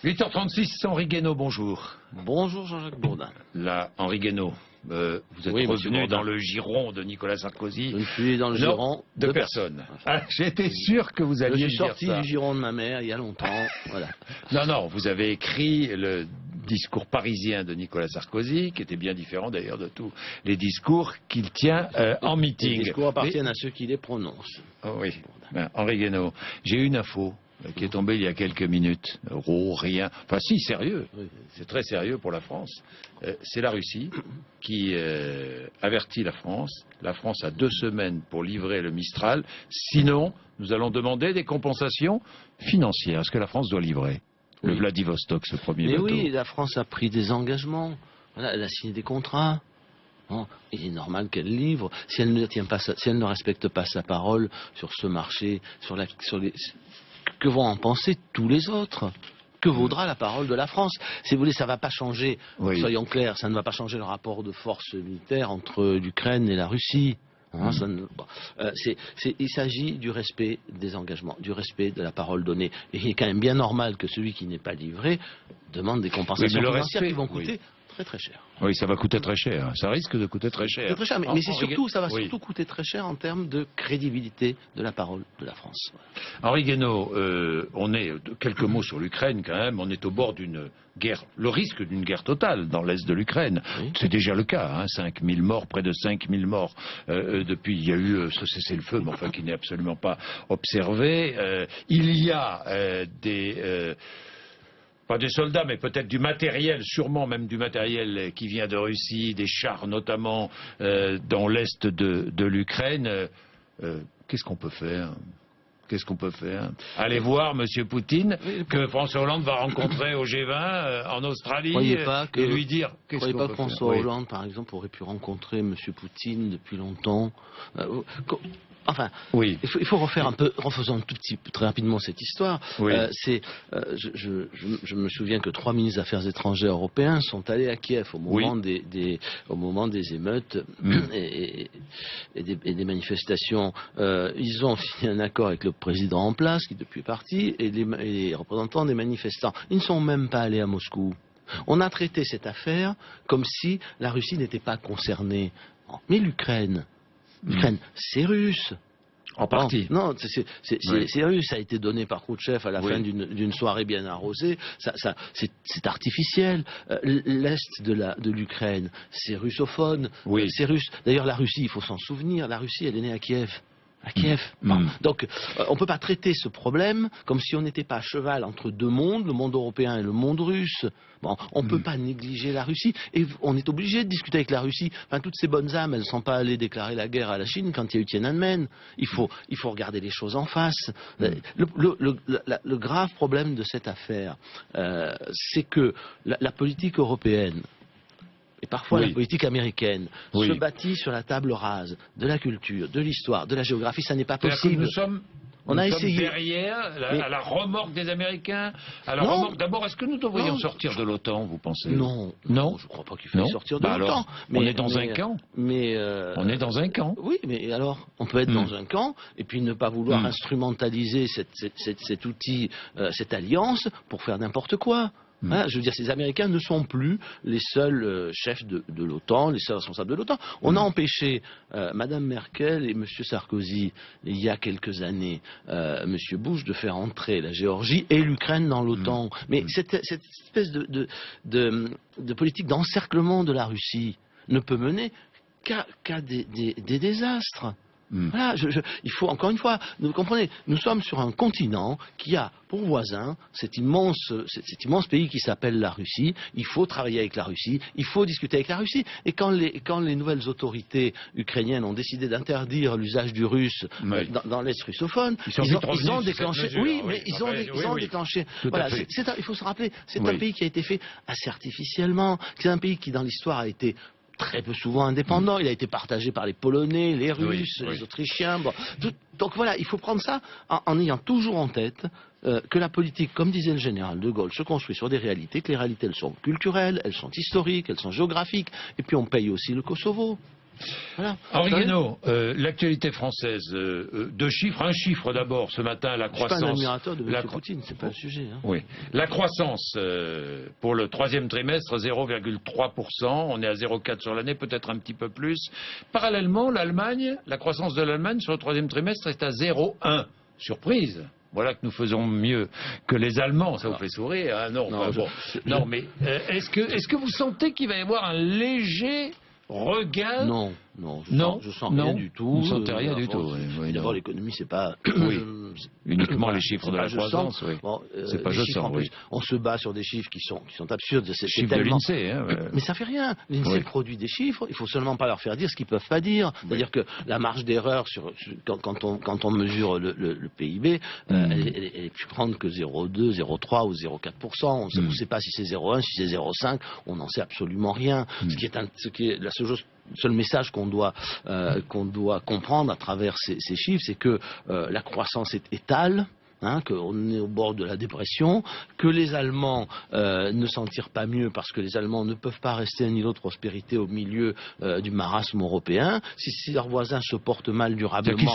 8h36, Henri Guénaud, bonjour. Bonjour Jean-Jacques Bourdin. Là, Henri Guénaud, vous êtes revenu dans le giron de Nicolas Sarkozy. Je suis dans le giron de personne. Ah, j'étais sûr que vous alliez dire ça. Je suis sorti du giron de ma mère il y a longtemps. Voilà. Non, vous avez écrit le discours parisien de Nicolas Sarkozy, qui était bien différent d'ailleurs de tous les discours qu'il tient en meeting. Les discours appartiennent à ceux qui les prononcent. Oh oui, Henri Guénaud, j'ai une info qui est tombée il y a quelques minutes. Rien. Enfin si, sérieux. C'est très sérieux pour la France. C'est la Russie qui avertit la France. La France a 2 semaines pour livrer le Mistral. Sinon, nous allons demander des compensations financières. Est-ce que la France doit livrer le Vladivostok, ce premier bateau? Mais oui, la France a pris des engagements. Voilà, elle a signé des contrats. Bon, il est normal qu'elle livre. Si elle ne tient pas, si elle ne respecte pas sa parole sur ce marché, que vont en penser tous les autres? Que vaudra la parole de la France? Si vous voulez, ça ne va pas changer, soyons clairs, ça ne va pas changer le rapport de force militaire entre l'Ukraine et la Russie. Il s'agit du respect des engagements, du respect de la parole donnée. Et il est quand même bien normal que celui qui n'est pas livré demande des compensations financières qui vont coûter très très cher. Oui, ça va coûter très cher. Ça risque de coûter très cher. Très cher, mais c'est surtout, ça va surtout coûter très cher en termes de crédibilité de la parole de la France. Henri Guénaud, on est, quelques mots sur l'Ukraine quand même, on est au bord d'une guerre, le risque d'une guerre totale dans l'est de l'Ukraine. C'est déjà le cas, 5000 morts, près de 5000 morts depuis, il y a eu ce cessez-le-feu, mais enfin qui n'est absolument pas observé. Il y a pas des soldats, mais peut-être du matériel, sûrement même du matériel qui vient de Russie, des chars notamment dans l'est de l'Ukraine. Qu'est-ce qu'on peut faire? Qu'est-ce qu'on peut faire? Aller voir M. Poutine, que François Hollande va rencontrer au G20 en Australie, et lui dire... Vous ne croyez pas que François Hollande, par exemple, aurait pu rencontrer M. Poutine depuis longtemps? Enfin, il faut refaire refaisons un tout petit peu, très rapidement cette histoire. Je me souviens que 3 ministres des Affaires étrangères européens sont allés à Kiev au moment des émeutes et des manifestations. Ils ont signé un accord avec le président en place, qui depuis est parti, et les représentants des manifestants. Ils ne sont même pas allés à Moscou. On a traité cette affaire comme si la Russie n'était pas concernée. Mais l'Ukraine, c'est russe. En partie. Non, c'est russe. Ça a été donné par Khrouchtchev à la fin d'une soirée bien arrosée. C'est artificiel. L'est de l'Ukraine, c'est russophone. C'est russe. D'ailleurs, la Russie, il faut s'en souvenir, la Russie, elle est née à Kiev. Donc, on ne peut pas traiter ce problème comme si on n'était pas à cheval entre 2 mondes, le monde européen et le monde russe. On ne peut pas négliger la Russie, et on est obligé de discuter avec la Russie. Enfin, toutes ces bonnes âmes, elles ne sont pas allées déclarer la guerre à la Chine quand il y a eu Tiananmen. Il faut regarder les choses en face. Le grave problème de cette affaire, c'est que la politique européenne, et parfois la politique américaine, se bâtit sur la table rase de la culture, de l'histoire, de la géographie. Ça n'est pas possible. On a essayé derrière, à la remorque des Américains. D'abord, est-ce que nous devrions sortir de l'OTAN, vous pensez? Non, je ne crois pas qu'il faille sortir de l'OTAN. On est dans un camp. On est dans un camp. Oui, mais alors, on peut être dans un camp et puis ne pas vouloir instrumentaliser cet outil, cette alliance, pour faire n'importe quoi. Je veux dire, ces Américains ne sont plus les seuls chefs de l'OTAN, les seuls responsables de l'OTAN. On a empêché Mme Merkel et M. Sarkozy, il y a quelques années, M. Bush, de faire entrer la Géorgie et l'Ukraine dans l'OTAN. Mais cette espèce de politique d'encerclement de la Russie ne peut mener qu'à des désastres. Voilà, il faut, encore une fois, vous comprenez, nous sommes sur un continent qui a pour voisin cet immense pays qui s'appelle la Russie. Il faut travailler avec la Russie, il faut discuter avec la Russie. Et quand les nouvelles autorités ukrainiennes ont décidé d'interdire l'usage du russe dans l'Est russophone, ils ont déclenché... Ils ont déclenché... Voilà, il faut se rappeler, c'est un pays qui a été fait assez artificiellement, c'est un pays qui, dans l'histoire, a été très peu souvent indépendant. Il a été partagé par les Polonais, les Russes, les Autrichiens. Donc voilà, il faut prendre ça en ayant toujours en tête que la politique, comme disait le général de Gaulle, se construit sur des réalités, que les réalités, elles sont culturelles, elles sont historiques, elles sont géographiques, et puis on paye aussi le Kosovo. Voilà. Henri Guénaud, l'actualité française, deux chiffres. Un chiffre d'abord, ce matin, la croissance. Je suis pas un admirateur de M. Poutine, c'est pas le sujet. Hein. Oui. La croissance pour le troisième trimestre, 0,3%. On est à 0,4 sur l'année, peut-être un petit peu plus. Parallèlement, l'Allemagne, la croissance de l'Allemagne sur le troisième trimestre est à 0,1. Surprise. Voilà que nous faisons mieux que les Allemands. Ça vous fait sourire, hein? Non, non, non, mais est-ce que vous sentez qu'il va y avoir un léger regain? Non, je sens rien du tout. Vous ne sentez rien du tout. Oui, d'abord, l'économie, c'est pas... Oui. Uniquement les chiffres de la croissance, oui. Bon, c'est pas je sens, oui. On se bat sur des chiffres qui sont absurdes. C'est chiffres de l'INSEE. Hein, mais ça fait rien. L'INSEE produit des chiffres, il faut seulement pas leur faire dire ce qu'ils peuvent pas dire. C'est-à-dire que la marge d'erreur, quand on mesure le PIB, elle est plus grande que 0,2, 0,3 ou 0,4%. On ne sait pas si c'est 0,1, si c'est 0,5. On n'en sait absolument rien. Ce qui est la seul message qu'on doit comprendre à travers ces chiffres, c'est que la croissance est étale. Qu'on est au bord de la dépression, que les Allemands ne s'en tirent pas mieux parce que les Allemands ne peuvent pas rester un îlot de prospérité au milieu du marasme européen. Si leurs voisins se portent mal durablement... Ils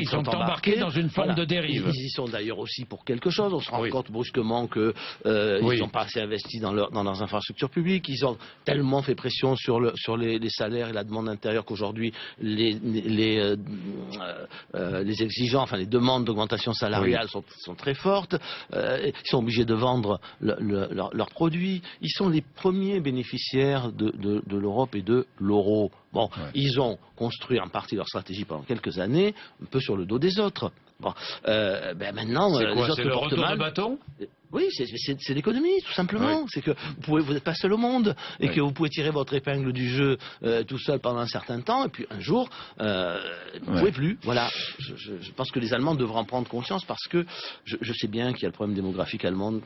sont embarqués dans une forme de dérive. Ils y sont d'ailleurs aussi pour quelque chose. On se rend compte brusquement qu'ils n'ont pas assez investi dans leurs infrastructures publiques. Ils ont tellement fait pression sur les salaires et la demande intérieure qu'aujourd'hui les exigences, enfin les demandes d'augmentation salariale sont très fortes, ils sont obligés de vendre leurs produits, ils sont les premiers bénéficiaires de l'Europe et de l'euro. Bon, ils ont construit en partie leur stratégie pendant quelques années, un peu sur le dos des autres. Bon, maintenant, les autres se portent mal. De bâton? Oui, c'est l'économie, tout simplement. C'est que vous n'êtes pas seul au monde et que vous pouvez tirer votre épingle du jeu tout seul pendant un certain temps et puis un jour, vous ne pouvez plus. Voilà. Je pense que les Allemands devraient en prendre conscience parce que je sais bien qu'il y a le problème démographique allemande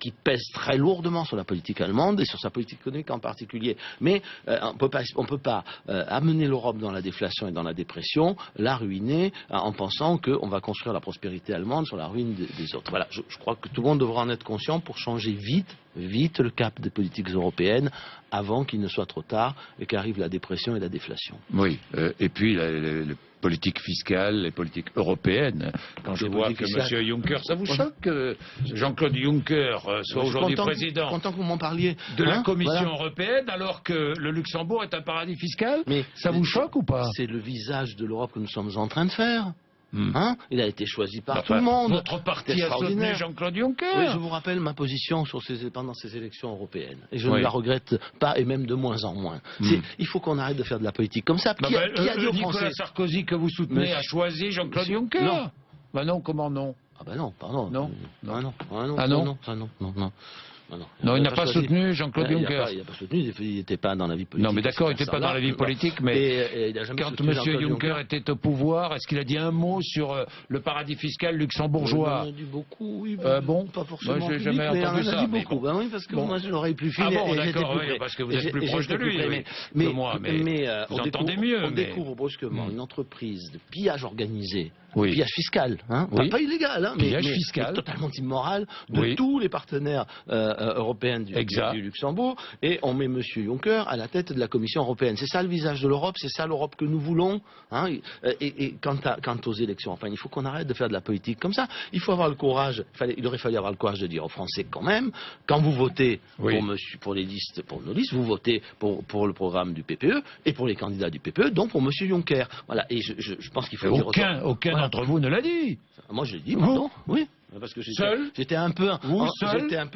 qui pèse très lourdement sur la politique allemande et sur sa politique économique en particulier. Mais on peut pas amener l'Europe dans la déflation et dans la dépression, la ruiner en pensant qu'on va construire la prospérité allemande sur la ruine des autres. Voilà. Je crois que tout le monde devra en être conscient pour changer vite le cap des politiques européennes avant qu'il ne soit trop tard et qu'arrive la dépression et la déflation. Oui, et puis la politique fiscale, les politiques européennes. Quand je vois que M. Juncker, ça vous choque que Jean-Claude Juncker soit aujourd'hui président content que vous m'en parliez. De la Commission européenne alors que le Luxembourg est un paradis fiscal? Mais ça vous choque ou pas? C'est le visage de l'Europe que nous sommes en train de faire. Il a été choisi par tout le monde. Votre parti a soutenu Jean-Claude Juncker. Oui, je vous rappelle ma position pendant ces élections européennes. Et je ne la regrette pas, et même de moins en moins. Il faut qu'on arrête de faire de la politique comme ça. Qui a dit aux Français? Nicolas Sarkozy que vous soutenez a choisi Jean-Claude Juncker. Non. Bah non, comment non? Ah bah non, pardon. Non. Non, il n'a pas soutenu Jean-Claude Juncker. Il n'a pas soutenu, il n'était pas dans la vie politique. Non, mais d'accord, il n'était pas dans la vie politique, mais quand M. Juncker était au pouvoir, est-ce qu'il a dit un mot sur le paradis fiscal luxembourgeois? Il en a dit beaucoup, oui. Bon, pas forcément. Moi, j'ai jamais entendu ça. Il en a dit beaucoup. Ben oui, parce que moi, je l'aurais plus fine. Ah bon, d'accord, parce que vous êtes plus proche de lui que moi, mais vous entendez mieux. On découvre brusquement une entreprise de pillage organisé. Pillage fiscal, pas illégal, mais totalement immoral de tous les partenaires européens du Luxembourg, et on met M. Juncker à la tête de la Commission européenne. C'est ça le visage de l'Europe, c'est ça l'Europe que nous voulons. Et quant aux élections, enfin, il faut qu'on arrête de faire de la politique comme ça. Il faut avoir le courage, il aurait fallu avoir le courage de dire aux Français quand même, quand vous votez pour les listes, pour nos listes, vous votez pour le programme du PPE et pour les candidats du PPE, donc pour M. Juncker. Voilà. Et je pense qu'il faut dire aucun d'entre vous ne l'a dit. Moi, je l'ai dit, pardon. Oui. Parce que j'étais un peu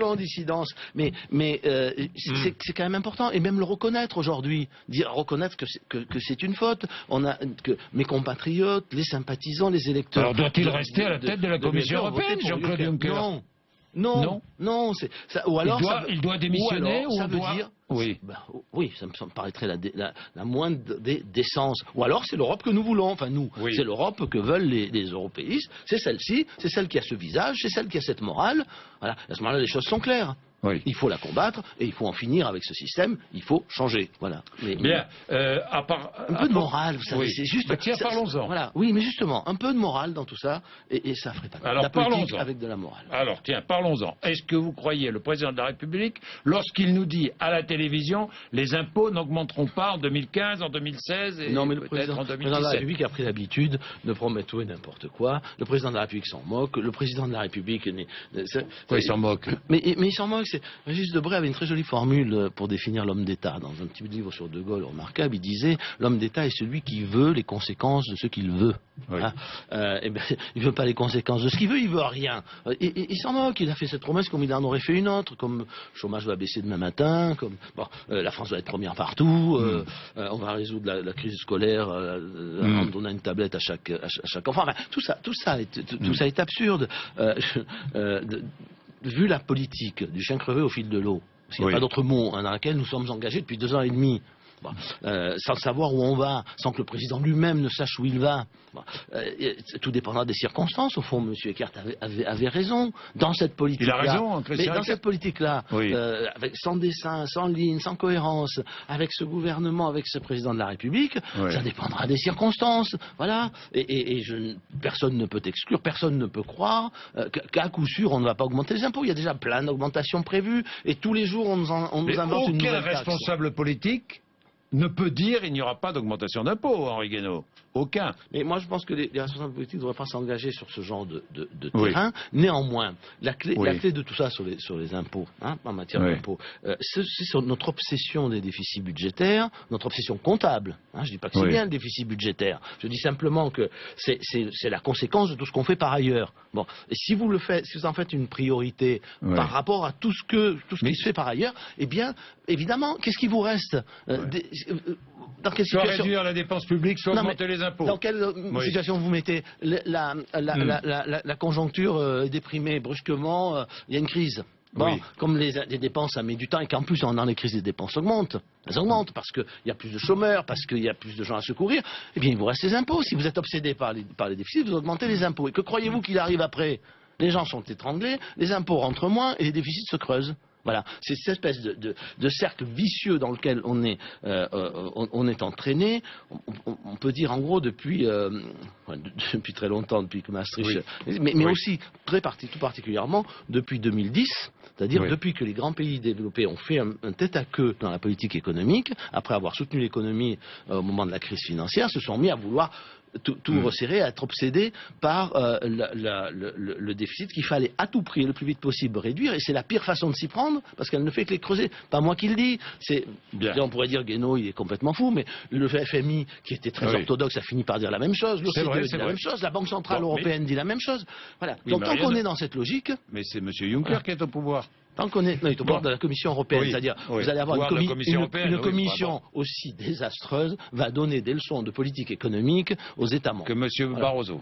en dissidence, mais c'est quand même important, et même le reconnaître aujourd'hui, reconnaître que c'est une faute. Que mes compatriotes, les sympathisants, les électeurs. Alors doit-il rester à la tête de la Commission européenne, Jean-Claude Juncker? Non. Ou alors il doit démissionner, ou ça veut dire. Oui, ça me paraîtrait la moindre des décences. Ou alors c'est l'Europe que nous voulons, enfin nous, c'est l'Europe que veulent les européistes, c'est celle-ci, c'est celle qui a ce visage, c'est celle qui a cette morale. Voilà, à ce moment-là les choses sont claires. Oui. Il faut la combattre et il faut en finir avec ce système. Il faut changer. Voilà. Bien. Un peu de morale, vous savez, oui. c'est juste. Tiens, parlons-en. Voilà. Oui, mais justement, un peu de morale dans tout ça, et ça ferait pas Alors, la politique parlons-en. avec de la morale. Alors, tiens, parlons-en. Est-ce que vous croyez le président de la République lorsqu'il nous dit à la télévision les impôts n'augmenteront pas en 2015, en 2016 et non, mais le peut-être en président de 2017? la République a pris l'habitude de promettre tout et n'importe quoi. Le président de la République s'en moque. Le président de la République... Quoi, il s'en moque? Mais il s'en moque. Régis Debray avait une très jolie formule pour définir l'homme d'État. Dans un petit livre sur De Gaulle remarquable, il disait « L'homme d'État est celui qui veut les conséquences de ce qu'il veut. Oui. Hein, il ne veut pas les conséquences de ce qu'il veut, il veut rien. Et il s'en moque. Il a fait cette promesse comme il en aurait fait une autre, comme le chômage va baisser demain matin, comme la France va être première partout, on va résoudre la crise scolaire en donnant une tablette à chaque enfant. Enfin, tout ça est absurde. Vu la politique du chien crevé au fil de l'eau, parce qu'il n'y a pas d'autre mot, dans laquelle nous sommes engagés depuis 2 ans et demi, sans savoir où on va, sans que le président lui-même ne sache où il va. Tout dépendra des circonstances. Au fond, M. Eckert avait raison. Dans cette politique-là, il a raison, mais dans cette politique-là, sans dessein, sans ligne, sans cohérence, avec ce gouvernement, avec ce président de la République, ça dépendra des circonstances. Voilà. Et personne ne peut exclure, personne ne peut croire qu'à coup sûr, on ne va pas augmenter les impôts. Il y a déjà plein d'augmentations prévues, et tous les jours, on nous invente une nouvelle taxe. Aucun responsable politique ne peut dire il n'y aura pas d'augmentation d'impôts, Henri Guénaud. Aucun. Mais moi, je pense que les responsables politiques ne devraient pas s'engager sur ce genre de terrain. Néanmoins, la clé de tout ça sur les impôts, en matière d'impôts, c'est sur notre obsession des déficits budgétaires, notre obsession comptable. Je ne dis pas que c'est bien le déficit budgétaire. Je dis simplement que c'est la conséquence de tout ce qu'on fait par ailleurs. Bon, et si vous en faites une priorité par rapport à tout ce qui se fait par ailleurs, eh bien, évidemment, qu'est-ce qui vous reste dans quelle soit situation... réduire la dépense publique, soit augmenter les impôts. Dans quelle situation vous mettez la conjoncture est déprimée brusquement, il y a une crise. Comme les dépenses, ça met du temps, et qu'en plus, dans les crises, les dépenses augmentent. Elles augmentent parce qu'il y a plus de chômeurs, parce qu'il y a plus de gens à secourir. Eh bien, il vous reste les impôts. Si vous êtes obsédé par les déficits, vous augmentez les impôts. Et que croyez-vous qu'il arrive après? Les gens sont étranglés, les impôts rentrent moins et les déficits se creusent. Voilà, c'est cette espèce de cercle vicieux dans lequel on est entraîné. On peut dire en gros depuis très longtemps, depuis que Maastricht, mais aussi tout particulièrement depuis 2010, c'est-à-dire depuis que les grands pays développés ont fait un tête-à-queue dans la politique économique, après avoir soutenu l'économie au moment de la crise financière, se sont mis à vouloir tout resserrer, à être obsédé par le déficit qu'il fallait à tout prix, le plus vite possible, réduire. Et c'est la pire façon de s'y prendre, parce qu'elle ne fait que les creuser. Pas moi qui le dis. On pourrait dire Guénaud, il est complètement fou, mais le FMI, qui était très orthodoxe, a fini par dire la même chose. L'OCDE dit la même chose. La Banque Centrale Européenne dit la même chose. Voilà. Donc tant qu'on est dans cette logique... Mais c'est M. Juncker qui est au pouvoir. Tant qu'on est au bord de la Commission européenne, c'est-à-dire vous allez avoir une commission aussi désastreuse, va donner des leçons de politique économique aux États membres. Que M. Barroso.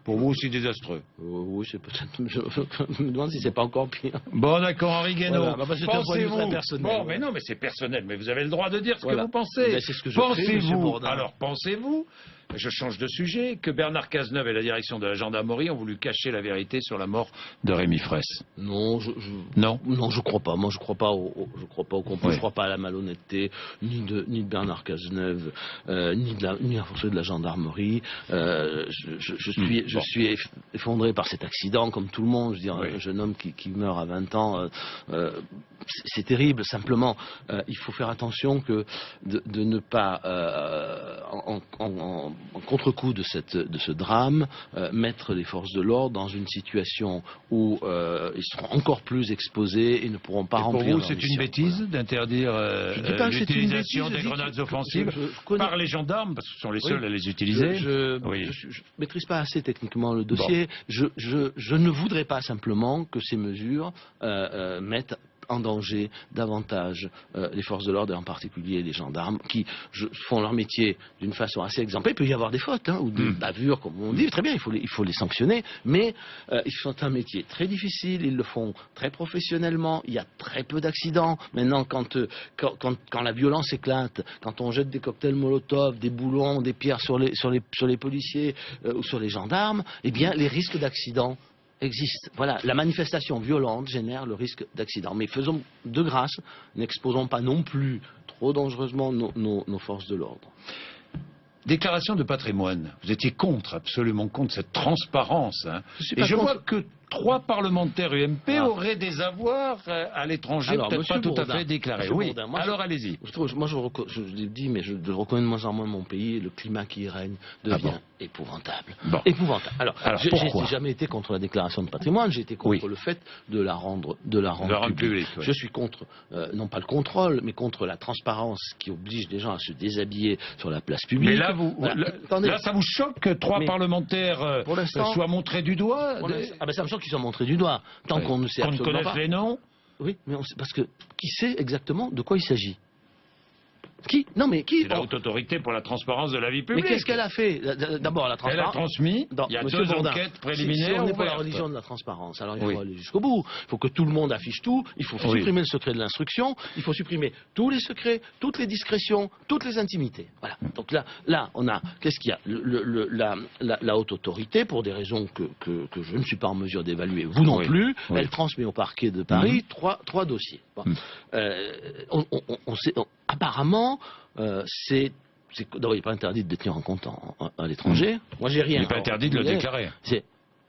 Pour vous aussi désastreux. Oui, c'est peut-être. Je me demande si c'est pas encore pire. Bon, d'accord, Henri Guénaud. Pensez-vous. Bon, mais non, mais c'est personnel. Mais vous avez le droit de dire ce que vous pensez. C'est ce que je pensez-vous. Alors, pensez-vous. Je change de sujet, que Bernard Cazeneuve et la direction de la gendarmerie ont voulu cacher la vérité sur la mort de Rémi Fraisse. Non, je crois pas. Moi, je crois pas au complot. Je crois pas à la malhonnêteté ni de Bernard Cazeneuve, ni à force de la gendarmerie. Je suis effondré par cet accident, comme tout le monde. Je veux dire, un jeune homme qui meurt à 20 ans, c'est terrible. Simplement, il faut faire attention de ne pas en contre-coup de ce drame, mettre les forces de l'ordre dans une situation où ils seront encore plus exposés et ne pourront pas remplir leur mission. Pour vous, c'est une bêtise d'interdire l'utilisation des grenades offensives par les gendarmes, parce que ce sont les seuls à les utiliser. Je ne maîtrise pas assez techniquement le dossier. Je ne voudrais pas simplement que ces mesures mettent en danger davantage les forces de l'ordre et en particulier les gendarmes qui font leur métier d'une façon assez exemplaire. Il peut y avoir des fautes ou des bavures comme on dit, très bien, il faut les sanctionner, mais ils font un métier très difficile, ils le font très professionnellement, il y a très peu d'accidents. Maintenant quand la violence éclate, quand on jette des cocktails Molotov, des boulons, des pierres sur les policiers ou sur les gendarmes, eh bien les risques d'accident existe. Voilà, la manifestation violente génère le risque d'accident. Mais faisons de grâce, n'exposons pas non plus trop dangereusement nos forces de l'ordre. Déclaration de patrimoine. Vous étiez absolument contre cette transparence. Hein. Et je vois que 3 parlementaires UMP auraient des avoirs à l'étranger, peut-être pas tout à fait déclarés. Oui, alors allez-y. Moi, je l'ai dit, mais je reconnais de moins en moins mon pays, le climat qui y règne devient épouvantable. Bon. Épouvantable. Alors je n'ai jamais été contre la déclaration de patrimoine, j'ai été contre le fait de la rendre publique. Oui. Je suis contre, non pas le contrôle, mais contre la transparence qui oblige les gens à se déshabiller sur la place publique. Mais là, ça vous choque que 3 parlementaires soient montrés du doigt? Ah ben ça me choque qu'ils soient montrés du doigt. Tant qu'on ne sait absolument pas. Qu'on connaisse les noms? Oui, mais parce que qui sait exactement de quoi il s'agit? Qui? Non, mais qui? C'est la haute autorité pour la transparance de la vie publique. Mais qu'est-ce qu'elle a fait? D'abord, la transparence. Elle a transmis. Il y a 2 enquêtes préliminaires. Si on n'est pas la religion de la transparence, alors il faut aller jusqu'au bout. Il faut que tout le monde affiche tout. Il faut supprimer le secret de l'instruction. Il faut supprimer tous les secrets, toutes les discrétions, toutes les intimités. Voilà. Donc là, on a. Qu'est-ce qu'il y a? La haute autorité, pour des raisons que je ne suis pas en mesure d'évaluer, vous non plus, elle transmet au parquet de Paris trois dossiers. Bon. Apparemment, il n'est pas interdit de détenir un compte à l'étranger. Moi, j'ai rien. Il n'est pas interdit de le déclarer.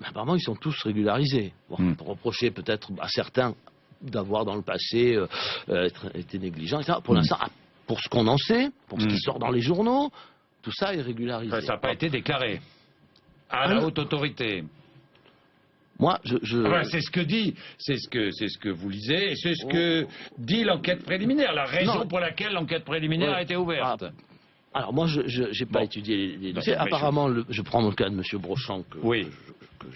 Apparemment, ils sont tous régularisés. Pour reprocher peut-être à certains d'avoir dans le passé été négligents, etc. Pour l'instant, pour ce qu'on en sait, pour ce qui sort dans les journaux, tout ça est régularisé. Enfin, ça n'a pas été déclaré à la haute autorité. Moi, c'est ce que vous lisez, et c'est ce que dit l'enquête préliminaire, la raison pour laquelle l'enquête préliminaire a été ouverte. Alors moi, je n'ai pas étudié les dossiers. Apparemment, je prends le cas de M. Brochant, que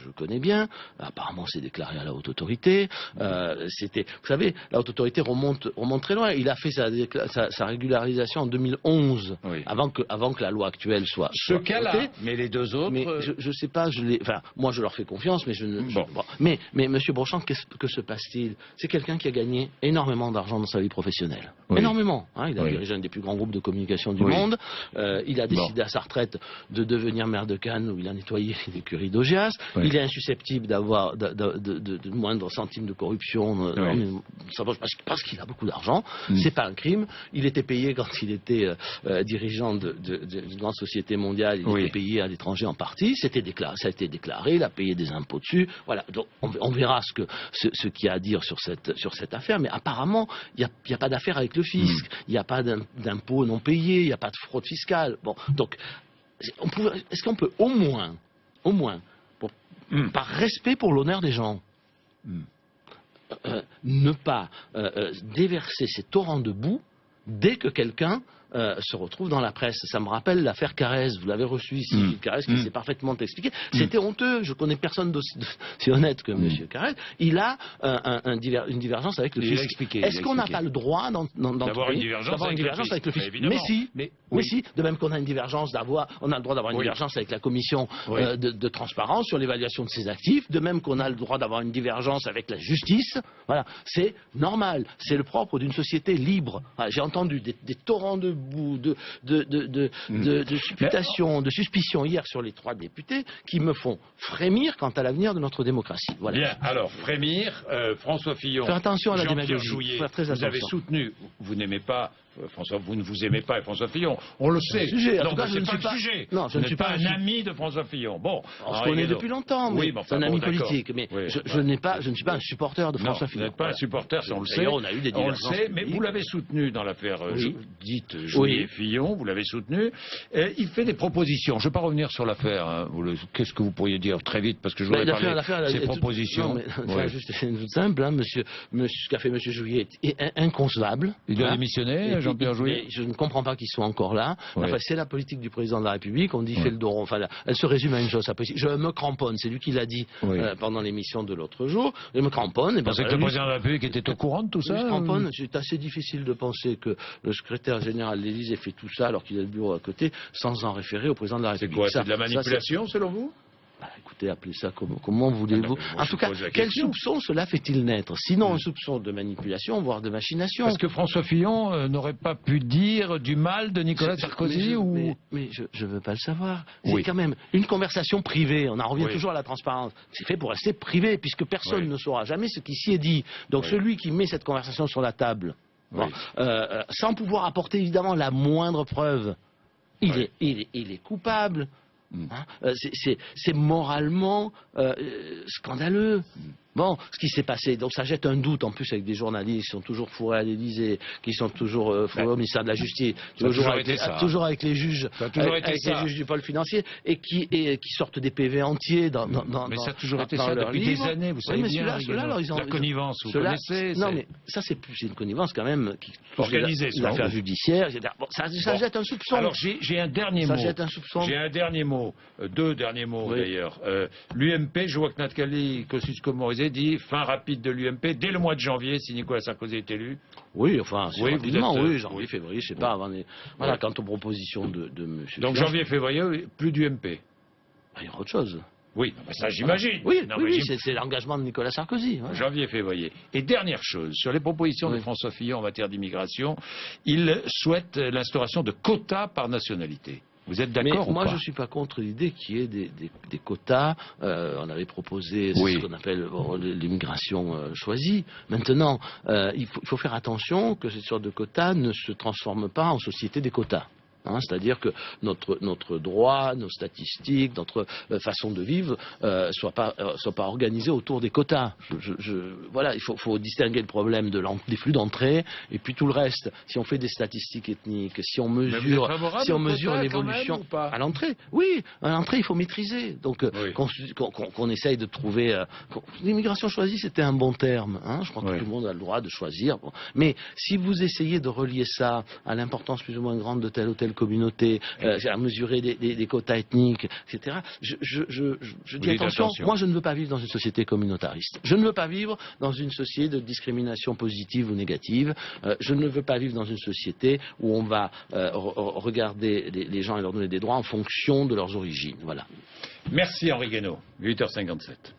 je connais bien. Apparemment, c'est déclaré à la haute autorité. Vous savez, la haute autorité remonte très loin. Il a fait sa régularisation en 2011, avant que la loi actuelle soit ce cas-là, mais les 2 autres... Mais je sais pas, moi je leur fais confiance, mais je ne... Mais M. Brochant, que se passe-t-il? C'est quelqu'un qui a gagné énormément d'argent dans sa vie professionnelle. Énormément. Hein, il a dirigé un des plus grands groupes de communication du monde. Il a décidé à sa retraite de devenir maire de Cannes, où il a nettoyé l'écurie d'Augias. Il est insusceptible d'avoir de moindre centime de corruption, parce qu'il a beaucoup d'argent. C'est pas un crime. Il était payé quand il était dirigeant d'une grande société mondiale. Il était payé à l'étranger en partie. Ça a été déclaré. Il a payé des impôts dessus. Voilà. Donc on verra ce qu'il y a à dire sur cette affaire. Mais apparemment, il n'y a pas d'affaire avec le fisc. Il n'y a pas d'impôts non payés. Il n'y a pas de fraude fiscale. Bon, donc est-ce qu'on peut au moins par respect pour l'honneur des gens, ne pas déverser ces torrents de boue dès que quelqu'un se retrouve dans la presse? Ça me rappelle l'affaire Carrez. Vous l'avez reçu ici, Gilles Carrez, qui s'est parfaitement expliqué. C'était honteux. Je connais personne d'aussi honnête que M. Carrez. Il a une divergence avec le fisc. Est-ce qu'on n'a pas le droit d'avoir une divergence avec le fisc? Mais si, de même qu'on a une divergence on a le droit d'avoir une divergence avec la commission de transparence sur l'évaluation de ses actifs, de même qu'on a le droit d'avoir une divergence avec la justice. Voilà, c'est normal, c'est le propre d'une société libre. Voilà, j'ai entendu des torrents de boue, de supputations, de suspicions hier sur les 3 députés qui me font frémir quant à l'avenir de notre démocratie. Voilà. Bien, alors frémir, François Fillon, faire attention à la Jean-Pierre démagogie. Jouyet, Faire très vous avez soutenu, vous n'aimez pas François, vous ne vous aimez pas et François Fillon, on le sait. En tout cas, je ne suis pas le sujet. Non, je ne suis pas un ami de François Fillon. Bon, on se connaît depuis longtemps, mais c'est un ami politique. Mais je ne suis pas un supporter de François Fillon. Vous n'êtes pas un supporter, ça on le sait. On a eu des divergences. On le sait, mais vous l'avez soutenu dans l'affaire dite Jouyet-Fillon, vous l'avez soutenu. Il fait des propositions. Je ne vais pas revenir sur l'affaire. Qu'est-ce que vous pourriez dire très vite, parce que je voudrais parler de ces propositions. C'est tout simple. Ce qu'a fait M. Jouyet est inconcevable. Il doit démissionner, Jean-Pierre Jouyet. Je ne comprends pas qu'ils soient encore là. Enfin, c'est la politique du président de la République. On dit fait le dos rond. Enfin, elle se résume à une chose. Je me cramponne. C'est lui qui l'a dit pendant l'émission de l'autre jour. Je me cramponne. Vous pensez que le président de la République était au courant de tout ça? Je me cramponne. C'est assez difficile de penser que le secrétaire général de l'Élysée fait tout ça alors qu'il a le bureau à côté sans en référer au président de la République. C'est quoi? C'est de la manipulation selon vous? Écoutez, appelez ça comment voulez-vous. En tout cas, quel soupçon cela fait-il naître? Sinon, un soupçon de manipulation, voire de machination. Parce que François Fillon n'aurait pas pu dire du mal de Nicolas Sarkozy Mais je veux pas le savoir. Oui. C'est quand même une conversation privée. On en revient toujours à la transparence. C'est fait pour rester privé, puisque personne ne saura jamais ce qui s'y est dit. Donc celui qui met cette conversation sur la table, sans pouvoir apporter évidemment la moindre preuve, il est coupable. Hein, c'est moralement scandaleux. Bon, ce qui s'est passé, donc ça jette un doute en plus avec des journalistes qui sont toujours fourrés à l'Élysée, qui sont toujours fourrés au ministère de la Justice, toujours avec les juges, les juges du pôle financier, et qui sortent des PV entiers dans mais ça a toujours été ça depuis des années, vous savez bien. La connivence, vous connaissez. Non, mais ça c'est une connivence quand même qui organisée, l'affaire judiciaire. Bon, ça jette un soupçon. Alors j'ai un dernier mot. Ça jette un soupçon. J'ai un dernier mot, deux derniers mots d'ailleurs. L'UMP, je vois que Nathalie Kosciusko-Morizet dit fin rapide de l'UMP dès le mois de janvier si Nicolas Sarkozy est élu. Oui, enfin, rapidement, janvier, février, je sais pas. Avant les... Voilà, quant aux propositions de M. Donc janvier, février, plus d'UMP. Il y aura autre chose. Oui, ça j'imagine. Oui, c'est l'engagement de Nicolas Sarkozy. Voilà. Janvier, février. Et dernière chose, sur les propositions de François Fillon en matière d'immigration, il souhaite l'instauration de quotas par nationalité. Vous êtes d'accord ou pas? Moi, je ne suis pas contre l'idée qu'il y ait des quotas. On avait proposé ce qu'on appelle l'immigration choisie. Maintenant, il faut faire attention que cette sorte de quotas ne se transforme pas en société des quotas. C'est-à-dire que notre droit, nos statistiques, notre façon de vivre soit pas organisée autour des quotas. Voilà, il faut distinguer le problème des flux d'entrée et puis tout le reste. Si on fait des statistiques ethniques, si on mesure l'évolution à l'entrée, à l'entrée il faut maîtriser. Donc qu'on essaye de trouver l'immigration choisie, c'était un bon terme. Je crois que tout le monde a le droit de choisir. Bon. Mais si vous essayez de relier ça à l'importance plus ou moins grande de telle ou telle communauté, à mesurer des quotas ethniques, etc. Je dis attention, moi je ne veux pas vivre dans une société communautariste. Je ne veux pas vivre dans une société de discrimination positive ou négative. Je ne veux pas vivre dans une société où on va regarder les gens et leur donner des droits en fonction de leurs origines. Voilà. Merci Henri Guénaud, 8h57.